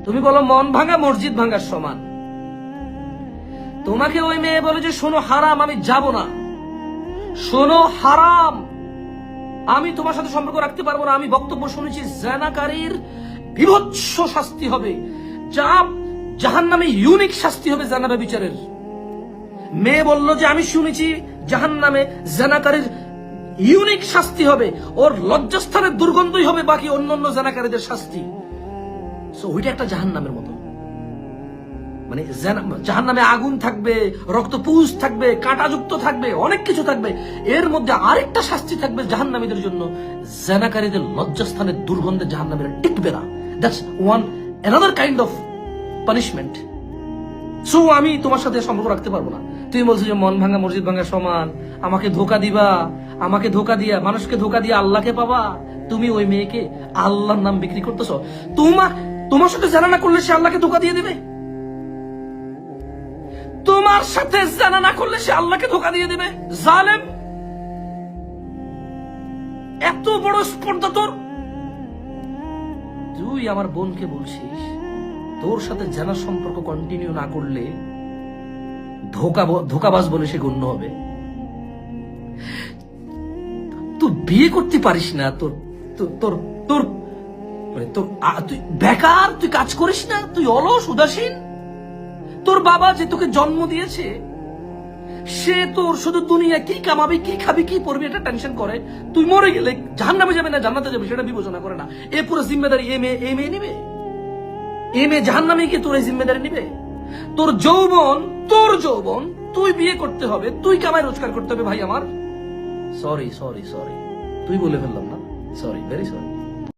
তুমি বলো মন ভাঙা মসজিদ ভাঙার সমান। তোমাকে ওই মেয়ে বলে যে শোনো হারাম, আমি যাব না, শোনো হারাম, আমি তোমার সাথে সম্পর্ক রাখতে পারবো না। আমি বক্তব্য শুনেছি জানাকারীর বিভৎস শাস্তি হবে, যা জাহান্নামে ইউনিক শাস্তি হবে জানাবে বিচারের। মেয়ে বলল যে আমি শুনেছি জাহান্নামে জানাকারীর ইউনিক শাস্তি হবে, ওর লজ্জাস্থানের দুর্গন্ধই হবে বাকি অন্যান্য জানাকারীদের শাস্তি। সো ওইটা একটা জাহান্নামের মতো, মানে জাহান্নামে আগুন থাকবে, রক্তপুঞ্জ থাকবে, কাঁটাযুক্ত থাকবে, অনেক কিছু থাকবে। এর মধ্যে আরেকটা শাস্তি থাকবে জাহান্নামীদের জন্য, জানাকারীদের লজ্জাস্থানের দুর্গন্ধে জাহান্নামীরা টিকবে না। That's one another kind of punishment. So আমি তোমার সাথে সম্পর্ক রাখতে পারবো না। তুমি বলছো যে মন ভাঙা মসজিদ ভাঙা সমান, আমাকে ধোকা দিবা, আমাকে ধোকা দিয়া মানুষকে ধোকা দিয়ে আল্লাহকে পাবা। তুমি ওই মেয়েকে আল্লাহর নাম বিক্রি করতেছ। তোমার সাথে জানা না করলে সে আল্লাহকে ধোকা দিয়ে দেবে। তোমার সাথে জানা না করলে সে আল্লাহকে ধোকা দিয়ে দেবে। জালেম, এত বড় স্পর্ধা তোর। তুই আমার বোনকে বলছিস তোর সাথে জানা সম্পর্ক কন্টিনিউ না করলে ধোকাবাজ বলে সে গণ্য হবে। তুই বিয়ে করতে পারিস না, তোর তোর তোর তুই বেকার, তুই কাজ করিস না, তুই অলস উদাসীন। তোর বাবা যে তোকে জন্ম দিয়েছে সে তোর শুধু দুনিয়া কি কামাবি, কি খাবি, কি পড়বি এটা টেনশন করে। তুই মরে গেলে জাহান্নামে যাবে না জান্নাতে যাবে সেটা বিবেচনা করে না। এ পুরো জিম্মেদারি এ মেয়ে নিবে। এ মেয়ে জাহান্নামে গিয়ে তোর এই জিম্মেদারি নিবে। তোর যৌবন তুই বিয়ে করতে হবে, তুই কামাই রোজগার করতে হবে। ভাই আমার সরি তুই বলে ফেললাম না, সরি, ভেরি সরি।